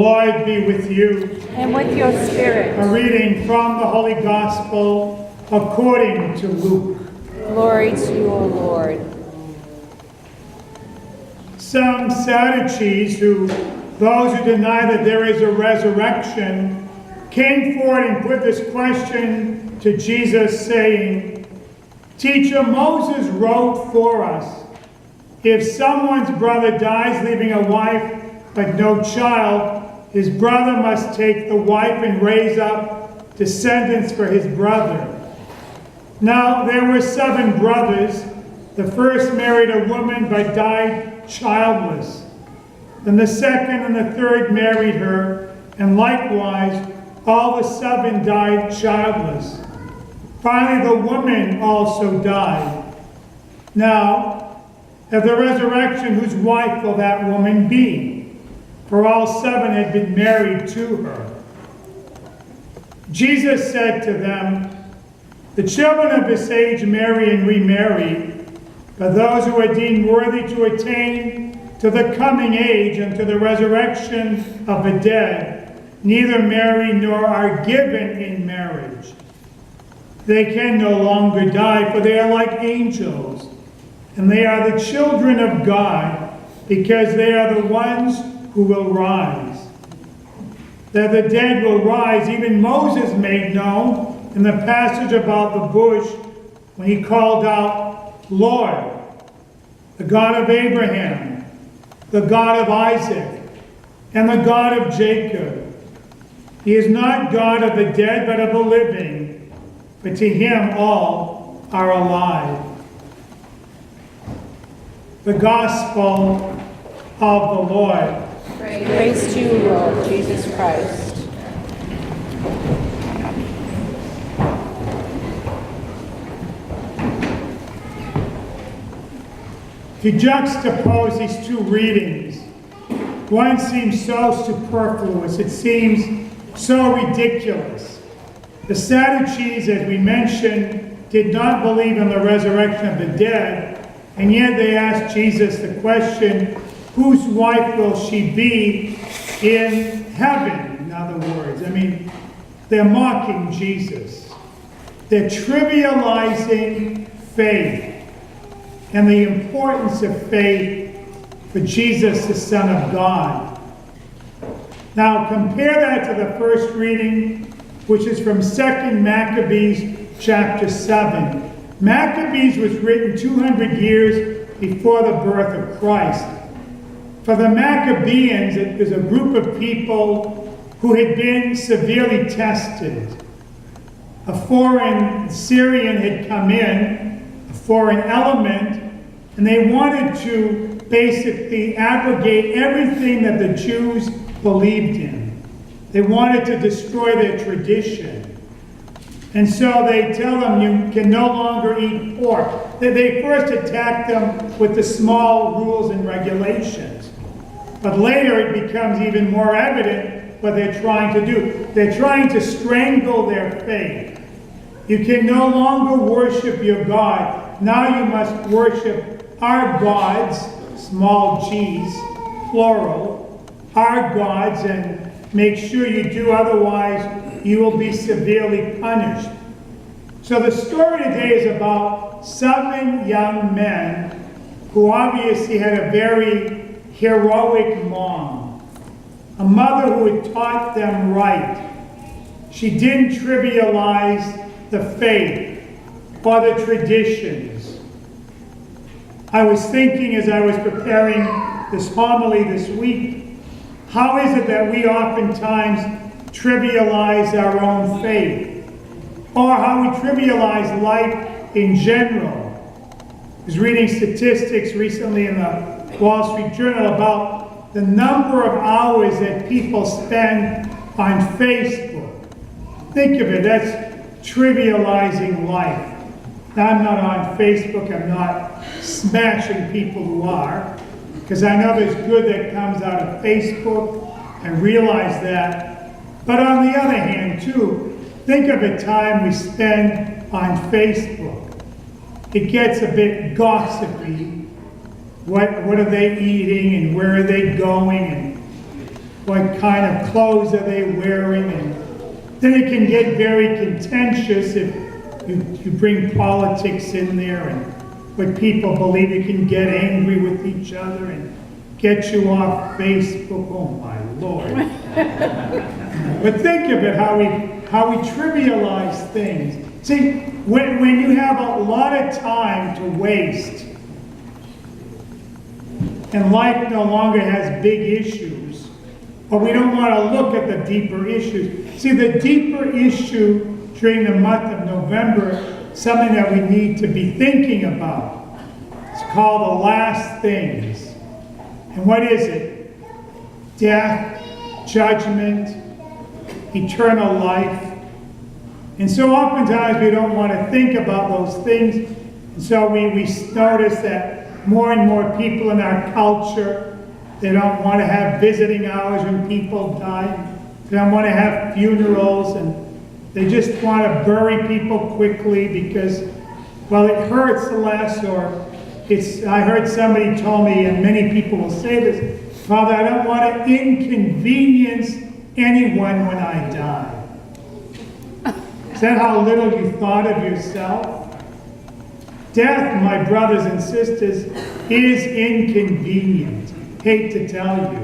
Lord be with you. And with your spirit. A reading from the Holy Gospel according to Luke. Glory to you, O Lord. Some Sadducees, those who deny that there is a resurrection, came forward and put this question to Jesus, saying, "Teacher, Moses wrote for us, if someone's brother dies leaving a wife but no child, his brother must take the wife and raise up descendants for his brother. Now there were 7 brothers. The first married a woman but died childless. Then the second and the third married her, and likewise all the 7 died childless. Finally the woman also died. Now, at the resurrection, whose wife will that woman be? For all 7 had been married to her." Jesus said to them, "The children of this age marry and remarry, but those who are deemed worthy to attain to the coming age and to the resurrection of the dead, neither marry nor are given in marriage. They can no longer die, for they are like angels, and they are the children of God, because they are the ones who will rise. That the dead will rise, even Moses made known in the passage about the bush when he called out, 'Lord, the God of Abraham, the God of Isaac, and the God of Jacob. He is not God of the dead, but of the living, but to him all are alive.'" The Gospel of the Lord. Praise to you, Lord Jesus Christ. If you juxtapose these 2 readings, one seems so superfluous, it seems so ridiculous. The Sadducees, as we mentioned, did not believe in the resurrection of the dead, and yet they asked Jesus the question, whose wife will she be in heaven? In other words, they're mocking Jesus. They're trivializing faith and the importance of faith for Jesus, the Son of God. Now compare that to the first reading, which is from 2 Maccabees chapter 7. Maccabees was written 200 years before the birth of Christ. For the Maccabeans, it was a group of people who had been severely tested. A foreign Syrian had come in, a foreign element, and they wanted to basically abrogate everything that the Jews believed in. They wanted to destroy their tradition. And so they tell them you can no longer eat pork. They first attack them with the small rules and regulations. But later it becomes even more evident what they're trying to do. They're trying to strangle their faith. You can no longer worship your God. Now you must worship our gods, small g's, plural, our gods, and make sure you do, otherwise you will be severely punished. So the story today is about 7 young men who obviously had a very heroic mom, a mother who had taught them right. She didn't trivialize the faith or the traditions. I was thinking as I was preparing this homily this week, how is it that we oftentimes trivialize our own faith, or how we trivialize life in general? I was reading statistics recently in the Wall Street Journal about the number of hours that people spend on Facebook. Think of it, that's trivializing life. Now, I'm not on Facebook, I'm not smashing people who are, because I know there's good that comes out of Facebook, I realize that. But on the other hand, too, think of the time we spend on Facebook. It gets a bit gossipy. What are they eating and where are they going? And what kind of clothes are they wearing, and then it can get very contentious if you bring politics in there and what people believe. You can get angry with each other and get you off Facebook. Oh my Lord. But think of it, how we trivialize things. See, when you have a lot of time to waste and life no longer has big issues, but we don't want to look at the deeper issues. See, the deeper issue during the month of November, something that we need to be thinking about. It's called the last things. And what is it? Death, judgment, eternal life. And so oftentimes we don't want to think about those things. And so we notice that more and more people in our culture, they don't want to have visiting hours when people die. They don't want to have funerals, and they just want to bury people quickly because, well, it hurts less, or I heard somebody told me, and many people will say this, Father, I don't want to inconvenience anyone when I die. Is that how little you thought of yourself? Death, my brothers and sisters, is inconvenient. Hate to tell you.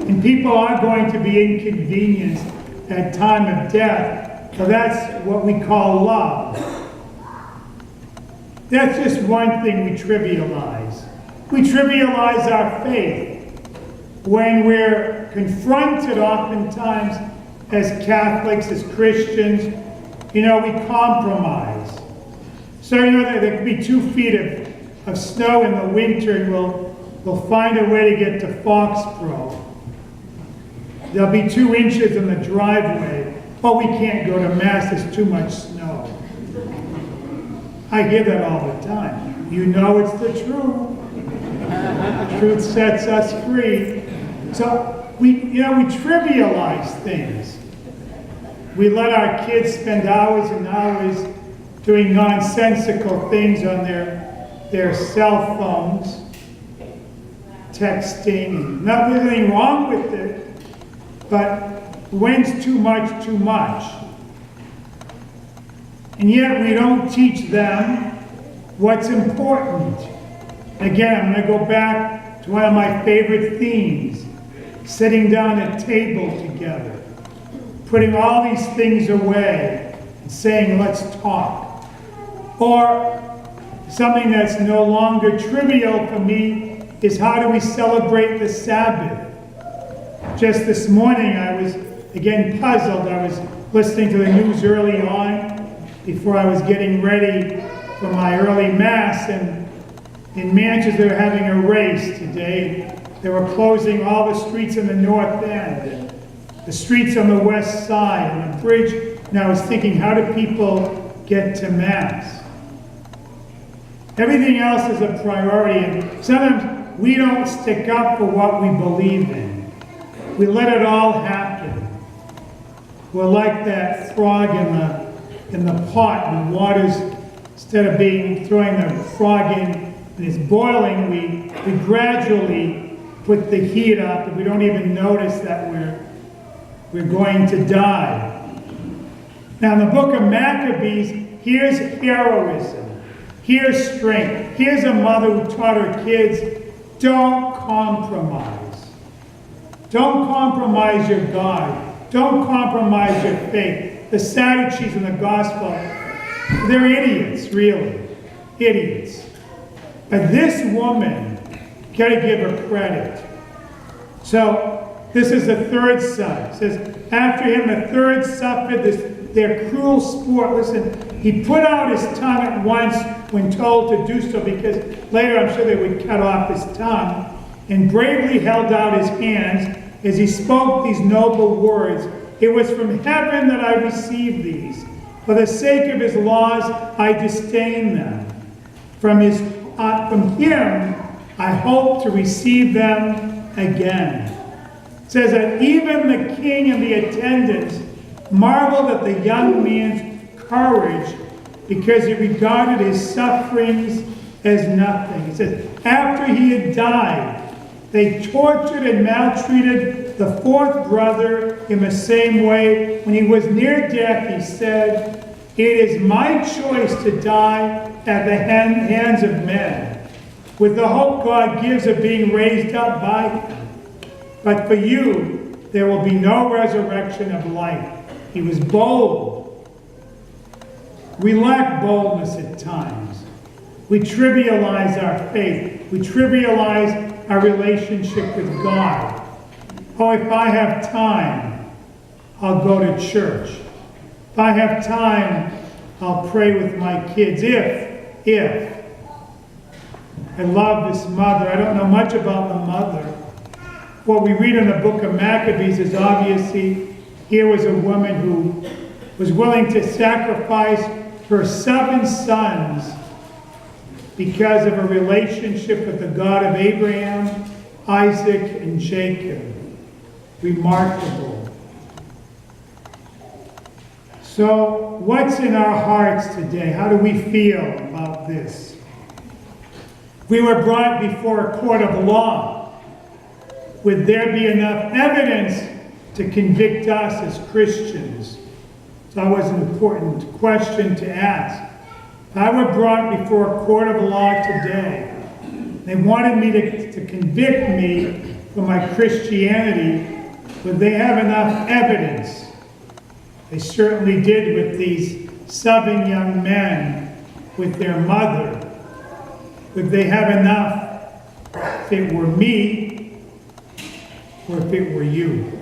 And people are going to be inconvenienced at time of death. So that's what we call love. That's just one thing we trivialize. We trivialize our faith when we're confronted oftentimes as Catholics, as Christians. We compromise. So, there could be 2 feet of snow in the winter, and we'll find a way to get to Foxborough. There'll be 2 inches in the driveway. Oh, we can't go to Mass, there's too much snow. I hear that all the time. You know it's the truth. Truth sets us free. So we trivialize things. We let our kids spend hours and hours doing nonsensical things on their cell phones, texting, and nothing wrong with it. But when's too much too much? And yet we don't teach them what's important. Again, I'm going to go back to one of my favorite themes, sitting down at table together, putting all these things away and saying, let's talk. Or something that's no longer trivial for me is, how do we celebrate the Sabbath? Just this morning I was again puzzled. I was listening to the news early on before I was getting ready for my early Mass, and in Manchester they're having a race today. They were closing all the streets in the North End, and the streets on the West Side, and the bridge. And I was thinking, how do people get to Mass? Everything else is a priority, and sometimes we don't stick up for what we believe in. We let it all happen. We're like that frog in the pot, and the water's, instead of throwing the frog in and it's boiling, we gradually put the heat up, and we don't even notice that we're going to die. Now in the book of Maccabees, here's heroism. Here's strength. Here's a mother who taught her kids, don't compromise. Don't compromise your God. Don't compromise your faith. The Sadducees in the gospel, they're idiots, really. Idiots. But this woman, got to give her credit. So, this is the third son. It says, after him the third suffered their cruel sport. Listen, he put out his tongue at once when told to do so, because later I'm sure they would cut off his tongue, and bravely held out his hands as he spoke these noble words. It was from heaven that I received these. For the sake of his laws, I disdain them. From him, I hope to receive them again. It says that even the king and the attendants marveled at the young man's courage, because he regarded his sufferings as nothing. It says, after he had died, They tortured and maltreated the fourth brother in the same way. When he was near death, he said, "It is my choice to die at the hands of men, with the hope God gives of being raised up by him. But for you, there will be no resurrection of life." He was bold. We lack boldness at times. We trivialize our faith. We trivialize our relationship with God. Oh, if I have time, I'll go to church. If I have time, I'll pray with my kids. If. I love this mother. I don't know much about the mother. What we read in the book of Maccabees is obviously here was a woman who was willing to sacrifice her 7 sons because of a relationship with the God of Abraham, Isaac, and Jacob. Remarkable. So, what's in our hearts today? How do we feel about this? We were brought before a court of law. Would there be enough evidence to convict us as Christians? It's always an important question to ask. If I were brought before a court of law today, they wanted me to convict me for my Christianity, would they have enough evidence? They certainly did with these 7 young men with their mother. Would they have enough if it were me or if it were you?